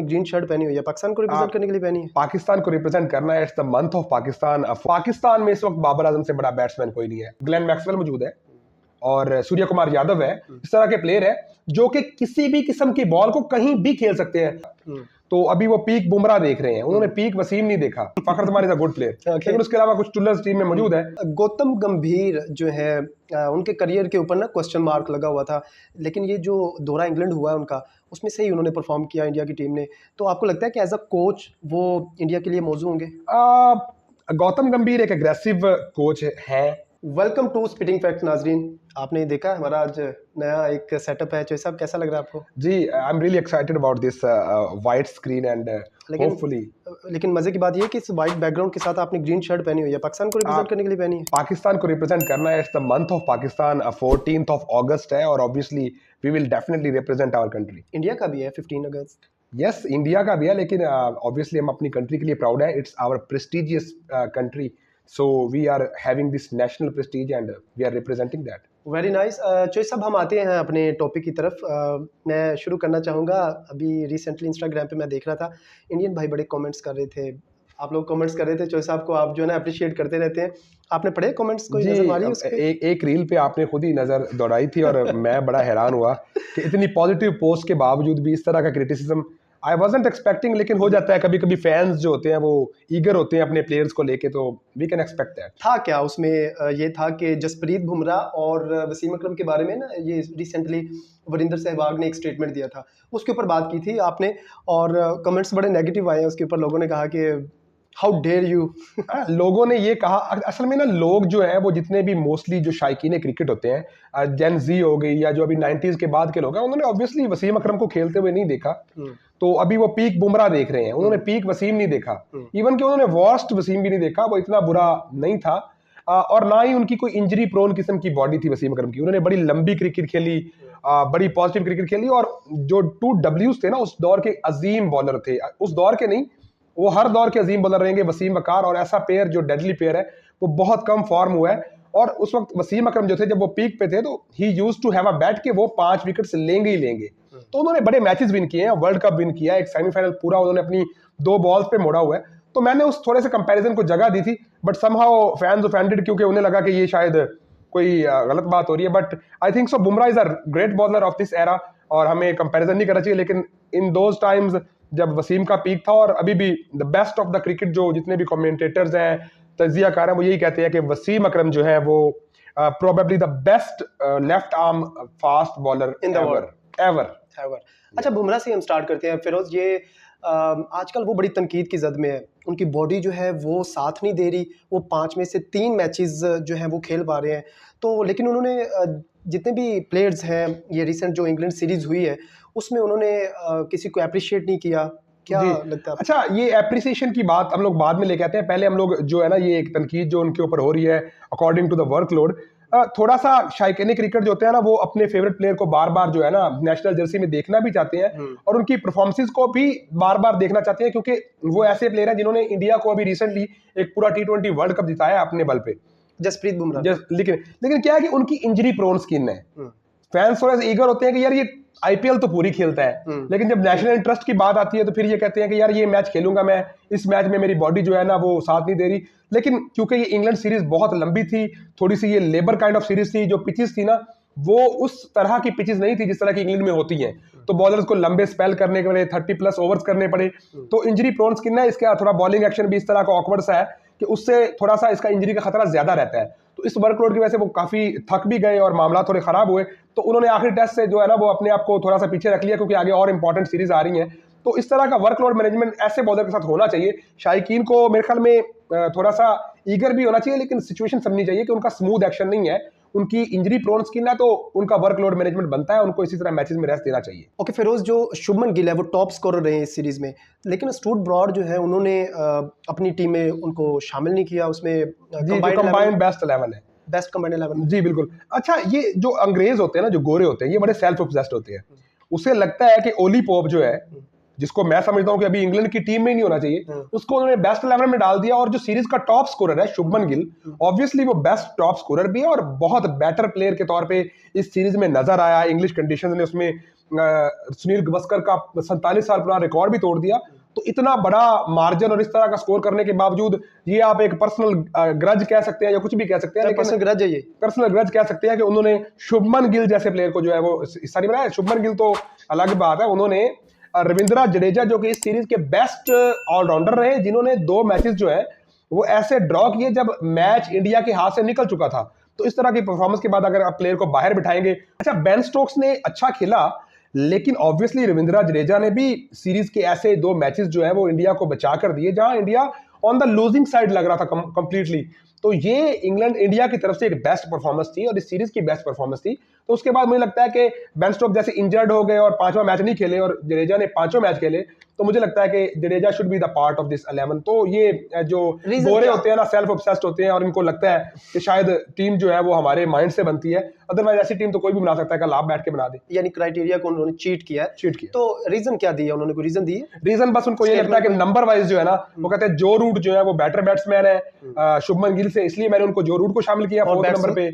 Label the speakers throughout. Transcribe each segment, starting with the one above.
Speaker 1: Green shirt पहनी हुई है, पाकिस्तान को रिप्रेजेंट करने के लिए पहनी है।
Speaker 2: पाकिस्तान को रिप्रेजेंट करना है, it's the month of Pakistan. Pakistan में इस वक्त बाबर आजम से बड़ा बैट्समैन कोई नहीं है। ग्लेन मैक्सवेल मौजूद है और सूर्य कुमार यादव है, इस तरह के प्लेयर है जो कि किसी भी किस्म की बॉल को कहीं भी खेल सकते हैं। तो अभी वो पीक बुमराह देख रहे हैं, उन्होंने पीक वसीम नहीं देखा। Fakhar Zaman is a good player, लेकिन उसके अलावा कुछ टुल्लर्स टीम में मौजूद है।
Speaker 1: गौतम गंभीर जो है उनके करियर के ऊपर ना क्वेश्चन मार्क लगा हुआ था, लेकिन ये जो दौरा इंग्लैंड हुआ है उनका, उसमें सही उन्होंने परफॉर्म किया इंडिया की टीम ने। तो आपको लगता है कि एज अ कोच वो इंडिया के लिए मौजूद होंगे?
Speaker 2: गौतम गंभीर एक एग्रेसिव कोच है।
Speaker 1: वेलकम टू स्पिटिंग फैक्ट नाजरीन। आपने देखा हमारा आज नया एक सेटअप है, चोई साहब कैसा लग रहा है आपको?
Speaker 2: जी, I am really excited about this white screen and hopefully.
Speaker 1: लेकिन मजे की बात ये है कि इस वाइट बैकग्राउंड के साथ आपने ग्रीन शर्ट पहनी हुई है, पाकिस्तान को रिप्रेजेंट करने के लिए पहनी है।
Speaker 2: पाकिस्तान को रिप्रेजेंट करना है, it's the month of Pakistan. 14th of August है और obviously we will definitely represent our country.
Speaker 1: India का भी है 15 अगस्त।
Speaker 2: यस, इंडिया का भी है, लेकिन ऑब्वियसली हम अपनी कंट्री के लिए प्राउड है। It's our prestigious country, so we are having this national prestige and we are representing that.
Speaker 1: Very nice. Choi साहब हम आते हैं अपने टॉपिक की तरफ। मैं शुरू करना चाहूँगा, अभी रिसेंटली इंस्टाग्राम पे मैं देख रहा था, इंडियन भाई बड़े कमेंट्स कर रहे थे, आप लोग कमेंट्स कर रहे थे चोई साहब को, आप जो है ना अप्रिशिएट करते रहते हैं। आपने पढ़े कमेंट्स, कोई नजर मारी उस पे?
Speaker 2: एक रील पे आपने खुद ही नजर दौड़ाई थी और मैं बड़ा हैरान हुआ कि इतनी पॉजिटिव पोस्ट के बावजूद भी इस तरह का क्रिटिसिज्म आई वाज़न्ट एक्सपेक्टिंग। लेकिन हो जाता है कभी कभी, फैंस जो होते हैं वो ईगर होते हैं अपने प्लेयर्स को लेके, तो वी कैन एक्सपेक्ट दैट।
Speaker 1: था क्या उसमें? ये था कि जसप्रीत बुमराह और वसीम अकरम के बारे में ना, ये रिसेंटली वरिंदर सहवाग ने एक स्टेटमेंट दिया था, उसके ऊपर बात की थी आपने, और कमेंट्स बड़े नेगेटिव आए हैं उसके ऊपर। लोगों ने कहा कि हाउ डेयर यू।
Speaker 2: लोगों ने ये कहा, असल में ना लोग जो है वो जितने भी मोस्टली जो शायकीन क्रिकेट होते हैं, जेन जी हो गई या जो अभी 90s के बाद के लोग हैं, उन्होंने ऑब्वियसली वसीम अकरम को खेलते हुए नहीं देखा। तो अभी वो पीक बुमराह देख रहे हैं, उन्होंने पीक वसीम नहीं देखा। इवन कि उन्होंने वर्स्ट वसीम भी नहीं देखा, वो इतना बुरा नहीं था। और ना ही उनकी कोई इंजरी प्रोन किस्म की बॉडी थी वसीम अकरम की। उन्होंने बड़ी लंबी क्रिकेट खेली, बड़ी पॉजिटिव क्रिकेट खेली, और जो 2 Ws थे ना उस दौर के अजीम बॉलर थे, उस दौर के नहीं, वो हर दौर के अजीम बॉलर रहेंगे, वसीम वकार। और ऐसा प्लेयर जो डेडली प्लेयर है वो बहुत कम फॉर्म हुआ है। और उस वक्त वसीम अकरम जो थे, जब वो पीक पे थे, तो he used to have a bat कि वो 5 विकेट्स लेंगे ही लेंगे। तो उन्होंने बड़े मैचेस विन किए हैं, वर्ल्ड कप विन किया है, एक सेमीफाइनल पूरा उन्होंने अपनी 2 बॉल्स पे मोड़ा हुआ है। तो मैंने उस थोड़े से कंपैरिजन को जगह दी थी, बट समहाउ फैंस ऑफेंडेड, क्योंकि उन्हें लगा कि ये शायद कोई गलत बात हो रही है। But I think so Bumrah is a great bowler of this era, और हमें कंपैरिजन नहीं करना चाहिए। लेकिन इन दोज टाइम्स जब वसीम का पीक था, और अभी भी the best of the cricket, जो जितने भी कमेंटेटर्स हैं, तज्जियाकार हैं, वो यही कहते हैं कि वसीम अकरम जो है वो probably the best left arm fast bowler in the world ever.
Speaker 1: अच्छा, बुमराह से हम स्टार्ट करते हैं। फिरोज, ये आजकल वो बड़ी तनकीद की जद में है, उनकी बॉडी जो है वो साथ नहीं दे रही। वो 5 में से 3 मैचेस जो है वो खेल पा रहे हैं, तो लेकिन उन्होंने जितने भी प्लेयर्स हैं, ये रिसेंट जो इंग्लैंड सीरीज हुई है उसमें उन्होंने किसी को अप्रिशिएट नहीं किया। क्या लगता है?
Speaker 2: अच्छा, ये एप्रिसिएशन की बात हम लोग बाद में लेके आते हैं। पहले हम लोग जो है ना, ये एक तनकीद जो उनके ऊपर हो रही है अकॉर्डिंग टू द वर्कलोड, थोड़ा सा शायकीन क्रिकेट जो होते हैं ना, वो अपने फेवरेट प्लेयर को बार बार जो है ना नेशनल जर्सी में देखना भी चाहते हैं, और उनकी परफॉर्मेंसेस को भी बार बार देखना चाहते हैं, क्योंकि वो ऐसे प्लेयर हैं जिन्होंने इंडिया को अभी रिसेंटली एक पूरा T20 वर्ल्ड कप जिताया अपने बल पे,
Speaker 1: जसप्रीत बुमराह।
Speaker 2: लेकिन क्या है कि उनकी इंजरी प्रोन स्किन है। फैंस थोड़ा सा ईगर होते हैं कि यार ये IPL तो पूरी खेलता है, लेकिन जब नेशनल इंटरेस्ट की बात आती है तो फिर ये कहते हैं कि यार ये मैच खेलूंगा मैं, इस मैच में मेरी बॉडी जो है ना वो साथ नहीं दे रही। लेकिन क्योंकि ये इंग्लैंड सीरीज बहुत लंबी थी, थोड़ी सी ये लेबर काइंड ऑफ सीरीज थी, जो पिचेस थी ना वो उस तरह की पिचेस नहीं थी जिस तरह की इंग्लैंड में होती हैं, तो बॉलर्स को लंबे स्पेल करने के लिए 30+ ओवर्स करने पड़े। तो इंजरी प्रोन स्किन है, इसका थोड़ा बॉलिंग एक्शन भी इस तरह का ऑकवर्ड सा है कि उससे थोड़ा सा इसका इंजरी का खतरा ज्यादा रहता है। तो इस वर्कलोड की वजह से वो काफी थक भी गए और मामला थोड़े खराब हुए, तो उन्होंने आखिरी टेस्ट से जो है ना वो अपने आप को थोड़ा सा पीछे रख लिया, क्योंकि आगे और इंपॉर्टेंट सीरीज आ रही हैं। तो इस तरह का वर्कलोड मैनेजमेंट ऐसे बॉलर के साथ होना चाहिए। शायकीन को मेरे ख्याल में थोड़ा सा ईगर भी होना चाहिए, लेकिन सिचुएशन समझनी चाहिए कि उनका स्मूथ एक्शन नहीं है, उनकी इंजरी प्रोन स्किन है, तो उनका वर्कलोड मैनेजमेंट बनता है, उनको इसी तरह मैचेस में रेस्ट देना चाहिए।
Speaker 1: ओके फिरोज, जो शुभमन गिल है वो टॉप स्कोरर रहे हैं इस सीरीज में, लेकिन स्टुअर्ट ब्रॉड जो है उन्होंने अपनी टीम में उनको शामिल नहीं किया। उसमें
Speaker 2: कंबाइंड बेस्ट 11 है,
Speaker 1: बेस्ट कंबाइंड 11।
Speaker 2: जी बिल्कुल। अच्छा, ये जो अंग्रेज होते हैं ना, जो गोरे होते हैं, ये बड़े सेल्फ ऑब्सेस्ड होते हैं। उसे लगता है कि ओली पोप जो है, जिसको मैं समझता हूं कि अभी इंग्लैंड की टीम में ही नहीं होना चाहिए, उसको उन्होंने बेस्ट 11 में डाल दिया। और जो सीरीज का टॉप स्कोरर है शुभमन गिल, ऑब्वियसली वो बेस्ट टॉप स्कोरर भी है और बहुत बेटर प्लेयर के तौर पे इस सीरीज में नजर आया। इंग्लिश कंडीशंस ने उसमें सुनील गावस्कर का 47 साल पुराना रिकॉर्ड भी तोड़ दिया। तो इतना बड़ा मार्जिन और इस तरह का स्कोर करने के बावजूद, ये आप एक पर्सनल ग्रज कह सकते हैं या कुछ भी कह सकते हैं, लेकिन
Speaker 1: पर्सनल ग्रज है, ये
Speaker 2: पर्सनल ग्रज कह सकते हैं कि उन्होंने शुभमन गिल जैसे प्लेयर को जो है वो हिस्सा नहीं बनाया। शुभमन गिल तो अलग बात है, उन्होंने रविंद्र जडेजा जो कि इस सीरीज के बेस्ट ऑलराउंडर रहे, जिन्होंने 2 मैचेस जो है वो ऐसे ड्रॉ किए जब मैच इंडिया के हाथ से निकल चुका था। तो इस तरह की परफॉर्मेंस के बाद अगर आप प्लेयर को बाहर बिठाएंगे, अच्छा बेन स्टोक्स ने अच्छा खेला, लेकिन ऑब्वियसली रविंद्र जडेजा ने भी सीरीज के ऐसे 2 मैचेस जो है वो इंडिया को बचा कर दिए जहां India on the losing side लग रहा था कंप्लीटली। तो ये इंग्लैंड इंडिया की तरफ से एक बेस्ट परफॉर्मेंस थी और इस सीरीज की बेस्ट परफॉर्मेंस थी। तो उसके बाद मुझे लगता है कि बेन स्टोक्स जैसे इंजर्ड हो गए और 5वां मैच नहीं खेले और जडेजा ने 5 मैच खेले, तो मुझे लगता है कि Jadeja should be the part of this 11। तो ये जो गोरे होते हैं ना, सेल्फ ऑब्सेस्ड होते हैं और इनको लगता है कि शायद टीम जो है वो हमारे माइंड से बनती है, अदरवाइज ऐसी टीम तो कोई भी बना सकता है, कल आप बैठ के बना दे।
Speaker 1: यानी क्राइटेरिया को उन्होंने चीट किया है। तो रीजन क्या दिया उन्होंने, कोई रीजन दिए?
Speaker 2: रीजन बस उनको ये लगता है कि नंबर वाइज जो है ना, वो कहते हैं जो रूट जो है वो बेटर बैट्समैन है शुभमन गिल से, इसलिए मैंने उनको जो रूट को शामिल किया 4th नंबर पे।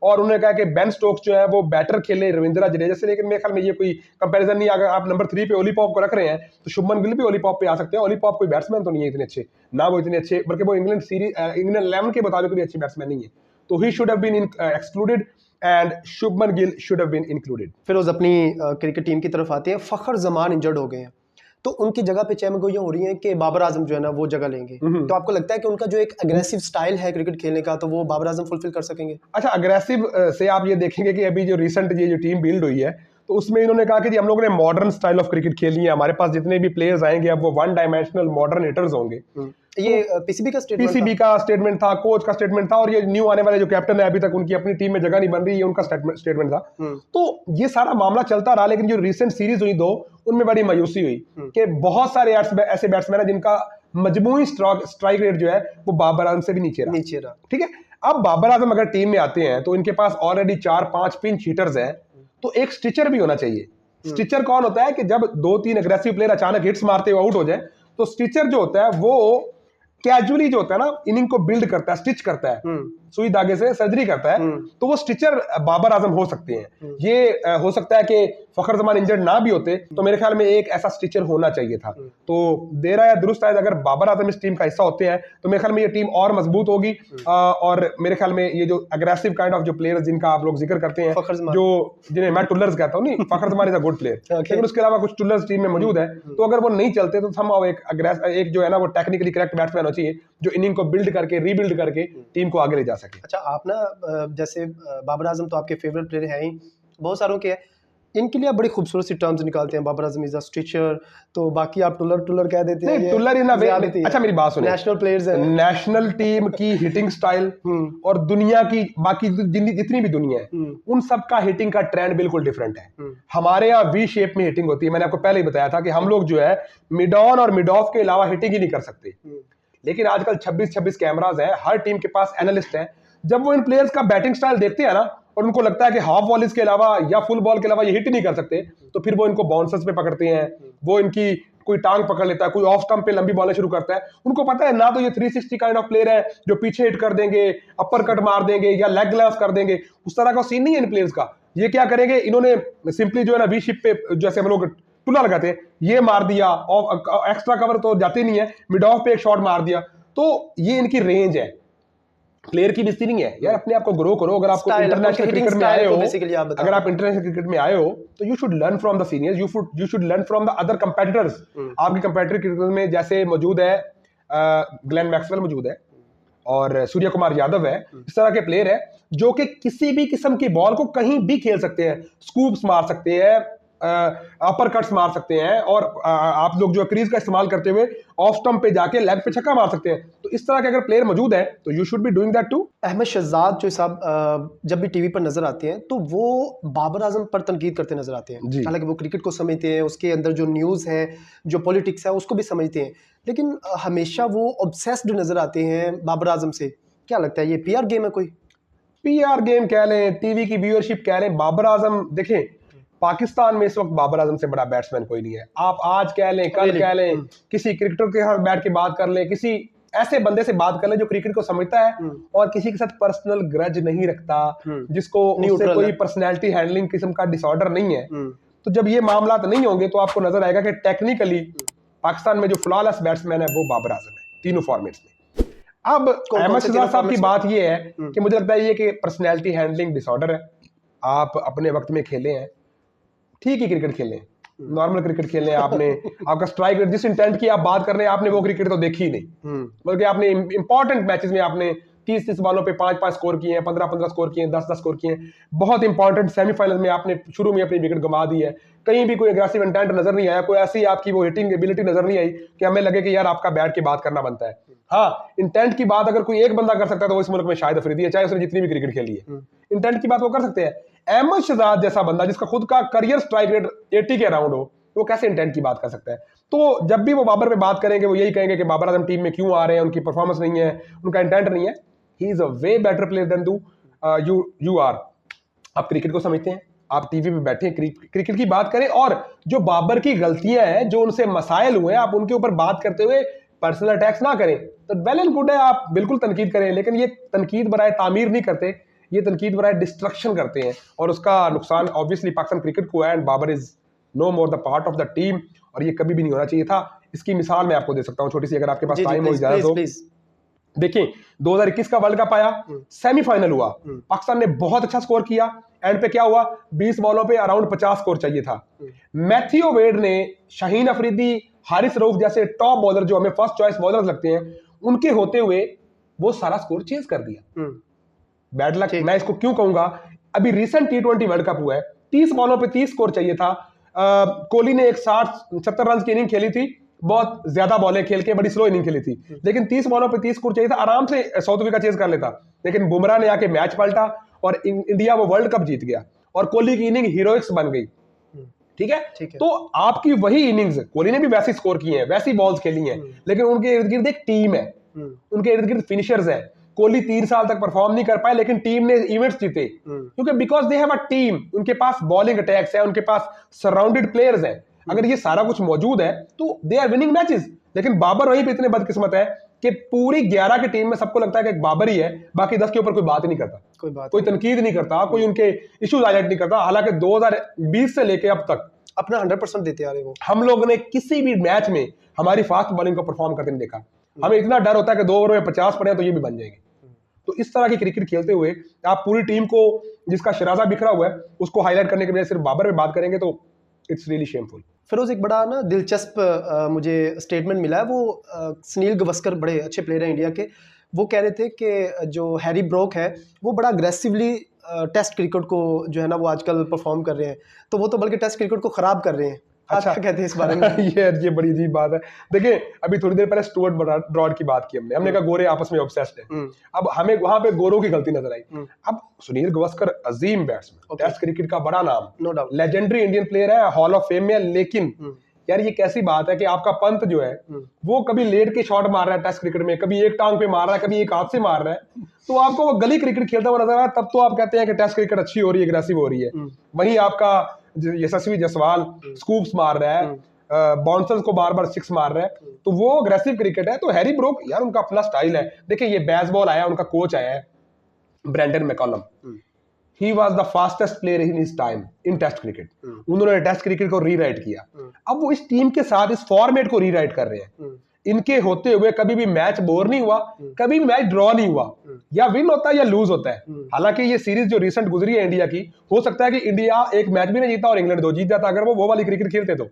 Speaker 2: और उन्होंने कहा कि बेन स्टोक्स जो है वो बेटर खेले रविंद्र जडेजा से, लेकिन मेरे ख्याल में ये कोई कंपैरिजन नहीं। अगर आप नंबर 3 पे ओली पॉप को रख रहे हैं तो शुभमन गिल भी ओली पॉप पे आ सकते हैं। ओली पॉप कोई बैट्समैन तो नहीं है इतने अच्छे, ना वो इतने अच्छे, बल्कि वो इंग्लैंड 11 के मुताबिक भी अच्छी बैट्समैन नहीं है। तो he should have been excluded and Shubman Gill should have been included.
Speaker 1: फिर उस अपनी क्रिकेट टीम की तरफ आते हैं। फखर जमान इंजर्ड हो गए हैं, तो उनकी जगह पे चहमगोइयां हो रही हैं कि बाबर आजम जो है ना वो जगह लेंगे। तो आपको लगता है कि उनका जो एक अग्रेसिव स्टाइल है क्रिकेट खेलने का, तो वो बाबर आजम फुलफिल कर सकेंगे?
Speaker 2: अच्छा, अग्रेसिव से आप ये देखेंगे कि अभी जो रिसेंट ये जो टीम बिल्ड हुई है, तो उसमें इन्होंने कहा कि जी हम लोगों ने मॉडर्न स्टाइल ऑफ क्रिकेट खेलनी है, हमारे पास जितने भी प्लेयर्स आएंगे अब वो 1 डायमेंशनल मॉडर्न हिटर्स होंगे।
Speaker 1: ये पीसीबी
Speaker 2: का स्टेटमेंट था, कोच का स्टेटमेंट था, और ये न्यू आने वाले जो कैप्टन है, अभी तक उनकी अपनी टीम में जगह नहीं बन रही है, उनका स्टेटमेंट था। तो ये सारा मामला चलता रहा, लेकिन जो रिसेंट सीरीज हुई 2, उनमें बड़ी मायूसी हुई कि बहुत सारे ऐसे बैट्समैन है जिनका मजमूई स्ट्राइक रेट जो है वो बाबर आजम से भी नीचे रहा। ठीक है, अब बाबर आजम अगर टीम में आते हैं तो इनके पास ऑलरेडी 4-5 पिंच हिटर्स हैं, तो एक स्टिचर भी होना चाहिए। स्टिचर कौन होता है कि जब 2-3 अग्रेसिव प्लेयर अचानक हिट्स मारते हुए आउट हो जाए, तो स्टिचर जो होता है वो कैजुअली जो होता है ना, इनिंग को बिल्ड करता है, स्टिच करता है, सुई धागे से सर्जरी करता है। तो वो स्टिचर बाबर आजम हो सकते हैं। ये हो सकता है कि फखर जमान इंजर्ड ना भी होते तो मेरे ख्याल में एक ऐसा स्टिचर होना चाहिए था। तो देर या दुरुस्त है, अगर बाबर आजम इस टीम का हिस्सा होते हैं तो मेरे ख्याल में ये टीम और मजबूत होगी। और मेरे ख्याल में ये जो अग्रेसिव काइंड ऑफ जो प्लेयर्स जिनका आप लोग जिक्र करते हैं, जो जिन्हें मैं टुल्लर्स कहता हूँ, नहीं Fakhar Zaman is a good player, लेकिन उसके अलावा कुछ टुल्लर्स टीम में मौजूद है, तो अगर वो नहीं चलते तो हम एक जो है ना वो टेक्निकली करेक्ट बैट्समैन होना चाहिए जो इनिंग को बिल्ड करके रीबिल्ड करके टीम को आगे ले जा सके।
Speaker 1: अच्छा, आप ना जैसे बाबर आजम तो आपके फेवरेट प्लेयर हैं ही, बहुत सारों के हैं, इनके लिए आप बड़ी खूबसूरत सी टर्म्स निकालते हैं, Babar Azam is a Stitcher, तो बाकी आप टुलर कह देते हैं।
Speaker 2: टुलर इन अच्छा मेरी बात सुनिए,
Speaker 1: नेशनल प्लेयर्स हैं,
Speaker 2: नेशनल टीम की हिटिंग स्टाइल और दुनिया की बाकी जितनी भी दुनिया है उन सब का हिटिंग का ट्रेंड बिल्कुल डिफरेंट है। हमारे यहाँ वी शेप में हिटिंग होती है। मैंने आपको पहले ही बताया था कि हम लोग जो है मिड ऑन और मिड ऑफ के अलावा हिटिंग ही नहीं कर सकते, लेकिन आजकल 26 कैमरास हैं, हर टीम के पास एनालिस्ट हैं। जब वो इन प्लेयर्स का बैटिंग स्टाइल देखते हैं ना और उनको लगता है कि हाफ बॉल इसके अलावा या फुल बॉल के अलावा ये हिट नहीं कर सकते, तो फिर वो इनको बाउंसर्स पे पकड़ते हैं, वो इनकी कोई टांग पकड़ लेता है, कोई ऑफ स्टंप पे लंबी बॉलें शुरू करता है। उनको पता है ना तो ये 360 काइंड ऑफ प्लेयर है जो पीछे हिट कर देंगे, अपर कट मार देंगे या लेग ग्लास कर देंगे, उस तरह का सीन नहीं है इन प्लेयर्स का। ये क्या करेंगे, इन्होंने सिंपली जो है ना वी शिप पे जैसे हम लोग टुला लगाते हैं, ये मार दिया, और एक्स्ट्रा कवर तो जाते नहीं है, मिड ऑफ पे एक शॉट मार दिया, तो ये इनकी रेंज है। प्लेयर की भी नहीं है यार, अपने आप को ग्रो करो। अगर आपको इंटरनेशनल क्रिकेट में आए हो, अगर आप इंटरनेशनल क्रिकेट में आए हो तो you should learn from the seniors, you should learn from the other competitors. आपके कंपेटिटिव क्रिकेट में जैसे मौजूद है ग्लेन मैक्सवेल मौजूद है और सूर्य कुमार यादव है, इस तरह के प्लेयर है जो कि किसी भी किस्म की बॉल को कहीं भी खेल सकते हैं, स्कूप्स मार सकते हैं, अपर कट्स मार सकते हैं, और आप लोग जो क्रीज का इस्तेमाल करते हुए ऑफ स्टंप पे जाके लेग पे छक्का मार सकते हैं। तो इस तरह के अगर प्लेयर मौजूद है तो you should be doing that too.
Speaker 1: Ahmed Shahzad जो साहब जब भी टीवी पर नजर आते हैं तो वो बाबर आजम पर तनकीद करते नजर आते हैं। हालांकि वो क्रिकेट को समझते हैं, उसके अंदर जो न्यूज़ है, जो पॉलिटिक्स है, उसको भी समझते हैं, लेकिन हमेशा वो ऑब्सेस्ड नजर आते हैं बाबर आजम से। क्या लगता है, ये पीआर गेम है? कोई
Speaker 2: पीआर गेम कह लें, टीवी की व्यूअरशिप कह लें। बाबर आजम देखें, पाकिस्तान में इस वक्त बाबर आजम से बड़ा बैट्समैन कोई नहीं है। आप आज कह लें, कल कह लें, किसी क्रिकेटर के साथ बैठ के बात कर लें, किसी ऐसे बंदे से बात कर लें जो क्रिकेट को समझता है और किसी के साथ पर्सनल ग्रज नहीं रखता, जिसको उससे कोई पर्सनैलिटी हैंडलिंग किस्म का डिसऑर्डर नहीं है, तो जब ये मामला नहीं होंगे तो आपको नजर आएगा कि टेक्निकली पाकिस्तान में जो फ्लॉलेस बैट्समैन है वो बाबर आजम है तीनों फॉर्मेट्स में। अब अहमद शहजाद साहब की बात ये है कि मुझे लगता है ये कि पर्सनैलिटी हैंडलिंग डिसऑर्डर है। आप अपने वक्त में खेले हैं, ठीक ही क्रिकेट खेले, नॉर्मल क्रिकेट खेले आपने, आपका स्ट्राइक रेट जिस इंटेंट की आप बात कर रहे हैं आपने वो क्रिकेट तो देखी ही नहीं, बल्कि आपने इंपॉर्टेंट मैचेस में आपने 30-30 बॉलों पे 5-5 स्कोर किए हैं, 15-15 स्कोर किए हैं, 10-10 स्कोर किए हैं। बहुत इंपॉर्टेंट सेमीफाइनल में आपने शुरू में अपनी विकेट गंवा दी है, कहीं भी कोई एग्रेसिव इंटेंट नजर नहीं आया, कोई ऐसी आपकी वो हिटिंग एबिलिटी नजर नहीं आई कि हमें लगे कि यार आपका बैट की बात करना बनता है। हाँ, इंटेंट की बात अगर कोई एक बंदा कर सकता है तो वो इस मुल्क में शाहिद अफरीदी है, चाहे उसने जितनी भी क्रिकेट खेली है, इंटेंट की बात वो कर सकते हैं। अहमद शहजाद जैसा बंदा जिसका खुद का करियर स्ट्राइक रेट 80 के अराउंड हो, वो कैसे इंटेंट की बात कर सकता है? तो जब भी वो बाबर पे बात करेंगे वो यही कहेंगे कि बाबर आजम टीम में क्यों आ रहे हैं, उनकी परफॉर्मेंस नहीं है, उनका इंटेंट नहीं है। He is a way better player than you are. आप क्रिकेट को समझते हैं, आप टीवी पे बैठे क्रिकेट की बात करें, और जो बाबर की गलतियां हैं, जो उनसे मसाइल हुए, आप उनके ऊपर बात करते हुए पर्सनल अटैक्स ना करें तो वेल एंड गुड है, आप बिल्कुल तनकीद करें, लेकिन ये तनकीद बराए तामीर नहीं करते, ये तनकीद बराए डिस्ट्रक्शन करते हैं, और उसका नुकसान ऑब्वियसली पाकिस्तान क्रिकेट को है। And Babar is no more the part of the team, और ये कभी भी नहीं होना चाहिए था। इसकी मिसाल मैं आपको दे सकता हूं छोटी सी, अगर आपके पास टाइम हो इजाजत हो। देखिए 2021 का वर्ल्ड कप आया, सेमीफाइनल हुआ, पाकिस्तान ने बहुत अच्छा स्कोर किया, एंड पे क्या हुआ, 20 बॉलों पे अराउंड 50 स्कोर चाहिए था। मैथ्यू वेड ने शाहीन अफरीदी, हारिस रऊफ जैसे टॉप बॉलर जो हमें फर्स्ट चॉइस बॉलर लगते हैं, उनके होते हुए वो सारा स्कोर चेज कर दिया। बैड लक मैं इसको क्यों कहूंगा, अभी रिसेंट T20 वर्ल्ड कप हुआ है, 30 बॉलों पे 30 स्कोर चाहिए था। कोहली ने एक 60-70 रन की इनिंग खेली थी, बहुत ज्यादा बॉलें खेल के बड़ी स्लो इनिंग खेली थी, लेकिन 30 बॉलों पे 30 स्कोर चाहिए था, आराम से साउथ अफ्रीका चेज कर लेता, लेकिन बुमराह ने आके मैच पलटा और इंडिया वो वर्ल्ड कप जीत गया, और कोहली की इनिंग हीरोइक्स बन गई। ठीक है, तो आपकी वही इनिंग्स, कोहली ने भी वैसी स्कोर की है, वैसी बॉल्स खेली हैं, लेकिन उनके इर्द गिर्द एक टीम है, उनके इर्द गिर्द फिनिशर्स है। कोहली 3 साल तक परफॉर्म नहीं कर पाए, लेकिन टीम ने इवेंट्स जीते, क्योंकि because they have a team, उनके पास बॉलिंग अटैक्स है, उनके पास सराउंडेड प्लेयर्स हैं। अगर ये सारा कुछ मौजूद है तो दे आर विनिंग मैचेस। लेकिन बाबर वहीं पे इतने बदकिस्मत है कि पूरी 11 की टीम में सबको लगता है कि एक बाबर ही है, बाकी 10 के ऊपर कोई बात ही नहीं करता, कोई तनकीद नहीं करता, कोई उनके इश्यूज हाईलाइट नहीं करता। हालांकि 2020 से लेके अब तक
Speaker 1: अपना 100% देते आ रहे वो।
Speaker 2: हम लोगों ने किसी भी मैच में हमारी फास्ट बॉलिंग को परफॉर्म करते नहीं देखा। हमें इतना डर होता है कि 2 ओवर में 50 पड़े तो ये भी बन जाएंगे। तो इस तरह की क्रिकेट खेलते हुए आप पूरी टीम को, जिसका शराजा बिखरा हुआ है, उसको हाईलाइट करने के बजाय सिर्फ बाबर पे बात करेंगे तो इट्स रियली शेमफुल।
Speaker 1: फिरोज, एक बड़ा ना दिलचस्प मुझे स्टेटमेंट मिला है, वो सुनील गावस्कर बड़े अच्छे प्लेयर हैं इंडिया के, वो कह रहे थे कि जो हैरी ब्रोक है वो बड़ा अग्रेसिवली टेस्ट क्रिकेट को जो है ना वो आजकल परफॉर्म कर रहे हैं, तो वो तो बल्कि टेस्ट क्रिकेट को खराब कर रहे हैं। अच्छा, क्या कहते हैं इस बारे में?
Speaker 2: ये बड़ी अजीब बात है। देखिए अभी थोड़ी देर पहले स्टुअर्ट ब्रॉड की बात की हमने कहा गोरे आपस में ऑब्सेस्ड है। अब हमें वहां पे गोरों की गलती नजर आई। अब सुनील गावस्कर अजीम बैट्समैन, टेस्ट क्रिकेट का बड़ा नाम,
Speaker 1: no doubt,
Speaker 2: legendary Indian player है, हॉल ऑफ फेम में, लेकिन यार ये कैसी बात है कि आपका पंत जो है वो कभी लेट के शॉट मार रहा है टेस्ट क्रिकेट में, कभी एक टांग पे मार रहा है, कभी एक हाथ से मार रहा है, तो आपको वो गली क्रिकेट खेलता हुआ नजर आ रहा है, तब तो आप कहते हैं कि टेस्ट क्रिकेट अच्छी हो रही है, एग्रेसिव हो रही है। वहीं आपका यशस्वी जायसवाल स्कूप्स मार रहा है, बाउंसर्स को बार बार 6 मार रहा है, तो वो अग्रेसिव क्रिकेट है। तो हैरी ब्रोक यार उनका अपना स्टाइल है। देखिए ये बेसबॉल आया, उनका कोच आया है Brendon McCullum, he was the fastest player in his time in test cricket. उन्होंने टेस्ट क्रिकेट को रीराइट किया। अब वो इस टीम के साथ इस फॉर्मेट को रीराइट कर रहे हैं। इनके होते हुए कभी भी मैच बोर नहीं हुआ, कभी भी मैच ड्रॉ नहीं हुआ, या विन होता है या लूज होता है। हालांकि ये सीरीज जो रिसेंट गुजरी है इंडिया की, हो सकता है कि इंडिया एक मैच भी नहीं जीता और इंग्लैंड 2 जीत जाता अगर वो वाली क्रिकेट खेलते तो,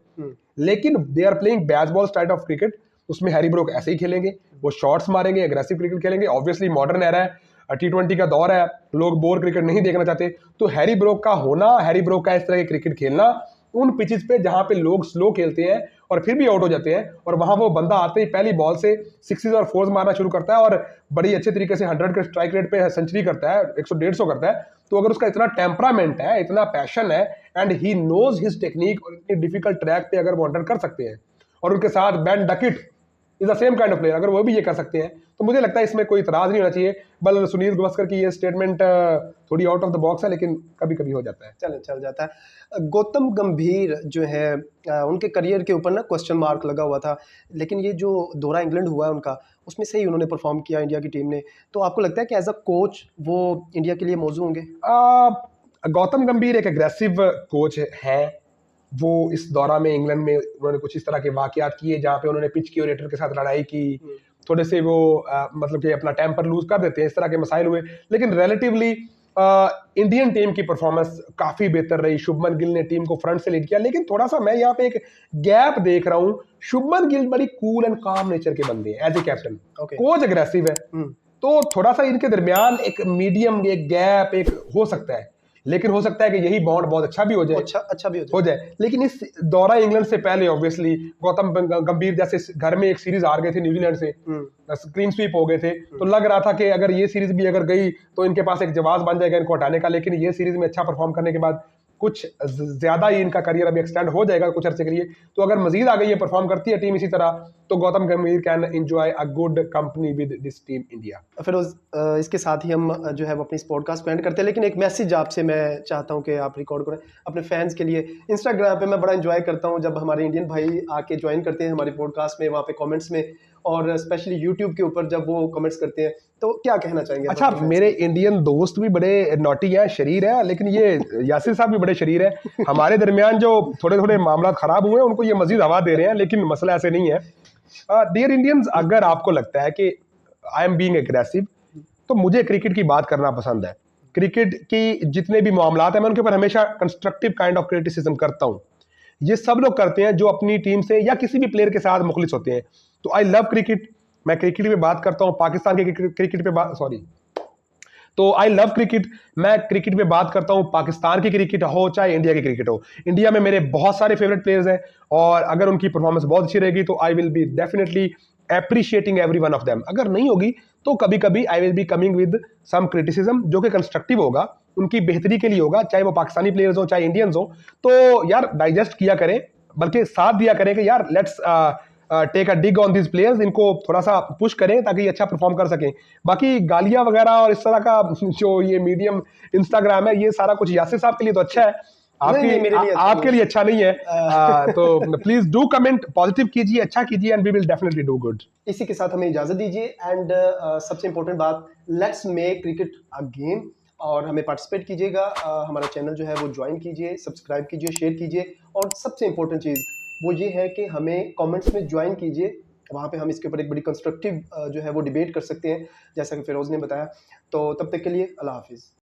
Speaker 2: लेकिन they are playing baseball style of cricket. उसमें हैरी ब्रोक ऐसे ही खेलेंगे, वो शॉट्स मारेंगे, एग्रेसिव क्रिकेट खेलेंगे। ऑब्वियसली मॉडर्न एरा है, T20 का दौर है, लोग बोर क्रिकेट नहीं देखना चाहते, तो हैरी ब्रोक का होना, हैरी ब्रोक का इस तरह के क्रिकेट खेलना उन पिचेस पे जहां पे लोग स्लो खेलते हैं और फिर भी आउट हो जाते हैं, और वहां वो बंदा आते ही पहली बॉल से 6 और 4 मारना शुरू करता है और बड़ी अच्छे तरीके से 100 के स्ट्राइक रेट पे सेंचुरी करता है, 100-150 करता है। तो अगर उसका इतना टेम्परामेंट है, इतना पैशन है, and he knows his technique, और इतनी डिफिकल्ट ट्रैक पे अगर वो अंडर कर सकते हैं, और उनके साथ Ben Duckett is the same kind of player, अगर वो भी ये कर सकते हैं, तो मुझे लगता है इसमें कोई इतराज नहीं होना चाहिए। बल सुनील गावस्कर की ये स्टेटमेंट थोड़ी आउट ऑफ द बॉक्स है, लेकिन कभी कभी हो जाता है,
Speaker 1: चल जाता है। गौतम गंभीर जो है उनके करियर के ऊपर ना क्वेश्चन मार्क लगा हुआ था, लेकिन ये जो दौरा इंग्लैंड हुआ है उनका, उसमें सही उन्होंने परफॉर्म किया इंडिया की टीम ने। तो आपको लगता है कि एज अ कोच वो इंडिया के लिए मौजू होंगे?
Speaker 2: गौतम गंभीर एक एग्रेसिव कोच है, वो इस दौरा में इंग्लैंड में उन्होंने कुछ इस तरह के वाकयात किए जहाँ पे उन्होंने पिच क्यूरेटर के साथ लड़ाई की, थोड़े से वो मतलब कि अपना टेम्पर लूज कर देते हैं, इस तरह के मसाइल हुए। लेकिन रिलेटिवली इंडियन टीम की परफॉर्मेंस काफी बेहतर रही। शुभमन गिल ने टीम को फ्रंट से लीड किया, लेकिन थोड़ा सा मैं यहाँ पे एक गैप देख रहा हूँ। शुभमन गिल बड़ी कूल एंड काम नेचर के बंदे हैं as a captain, coach aggressive है, तो थोड़ा सा इनके दरमियान एक मीडियम एक गैप एक हो सकता है। लेकिन हो सकता है कि यही बॉन्ड बहुत अच्छा भी हो जाए,
Speaker 1: अच्छा भी
Speaker 2: हो जाए। लेकिन इस दौरा इंग्लैंड से पहले ऑब्वियसली गौतम गंभीर जैसे घर में एक सीरीज हार गए थे न्यूजीलैंड से, क्लीन स्वीप हो गए थे, तो लग रहा था कि अगर ये सीरीज भी अगर गई तो इनके पास एक जवाब बन जाएगा इनको हटाने का। लेकिन ये सीरीज में अच्छा परफॉर्म करने के बाद कुछ ज्यादा ही इनका करियर अभी एक्सटेंड हो जाएगा कुछ अर्से के लिए। तो अगर मजीद आगे ये परफॉर्म करती है टीम इसी तरह, तो गौतम गंभीर can enjoy a good company with this team India.
Speaker 1: फिर इसके साथ ही हम जो है वो अपनी इस पॉडकास्ट को एंड करते हैं, लेकिन एक मैसेज आपसे मैं चाहता हूं कि आप रिकॉर्ड करें अपने फैंस के लिए। इंस्टाग्राम पे मैं बड़ा एंजॉय करता हूं जब हमारे इंडियन भाई आके ज्वाइन करते हैं हमारी पॉडकास्ट में, वहाँ पे कमेंट्स में, और स्पेशली यूट्यूब के ऊपर जब वो कमेंट्स करते हैं, तो क्या कहना चाहेंगे?
Speaker 2: अच्छा, मेरे इंडियन दोस्त भी बड़े नॉटी हैं, शरीर है, लेकिन ये यासिर साहब भी बड़े शरीर है। हमारे दरमियान जो थोड़े थोड़े मामला खराब हुए हैं उनको ये मजीद हवा दे रहे हैं, लेकिन मसला ऐसे नहीं है। डियर इंडियंस, अगर आपको लगता है कि आई एम बीइंग एग्रेसिव, तो मुझे क्रिकेट की बात करना पसंद है। क्रिकेट की जितने भी मामलात हैं मैं उनके ऊपर हमेशा कंस्ट्रक्टिव काइंड ऑफ क्रिटिसिज्म करता हूँ। ये सब लोग करते हैं जो अपनी टीम से या किसी भी प्लेयर के साथ मुखलिस होते हैं। तो आई लव क्रिकेट, मैं क्रिकेट पे बात करता हूँ, पाकिस्तान के क्रिकेट पे बात, सॉरी, तो आई लव क्रिकेट, मैं क्रिकेट में बात करता हूँ। पाकिस्तान की क्रिकेट हो चाहे इंडिया की क्रिकेट हो, इंडिया में मेरे बहुत सारे फेवरेट प्लेयर्स हैं, और अगर उनकी परफॉर्मेंस बहुत अच्छी रहेगी तो I will be definitely appreciating every one of them. अगर नहीं होगी तो कभी कभी I will be coming with some criticism जो कि कंस्ट्रक्टिव होगा, उनकी बेहतरी के लिए होगा, चाहे वो पाकिस्तानी प्लेयर्स हो चाहे इंडियंस हो। तो यार डाइजेस्ट किया करें, बल्कि साथ दिया करें कि यार let's take a dig on this players, इनको थोड़ा सा पुश करें ताकि ये अच्छा परफॉर्म कर सकें। बाकी गालियां वगैरह और इस तरह का जो ये मीडियम इंस्टाग्राम है, ये सारा कुछ यासिर साहब के लिए तो अच्छा है, आपके लिए अच्छा नहीं है। तो प्लीज डू कमेंट, पॉजिटिव कीजिए, अच्छा कीजिए, and we will definitely do good.
Speaker 1: इसी के साथ हमें इजाजत दीजिए, एंड सबसे इंपॉर्टेंट बात, let's make cricket a game, और हमें पार्टिसिपेट कीजिएगा। हमारा चैनल जो है वो ज्वाइन कीजिए, सब्सक्राइब कीजिए, शेयर कीजिए, और सबसे इंपॉर्टेंट चीज़ वो ये है कि हमें कमेंट्स में ज्वाइन कीजिए। वहाँ पे हम इसके ऊपर एक बड़ी कंस्ट्रक्टिव जो है वो डिबेट कर सकते हैं, जैसा कि फिरोज़ ने बताया। तो तब तक के लिए अल्लाह हाफिज़।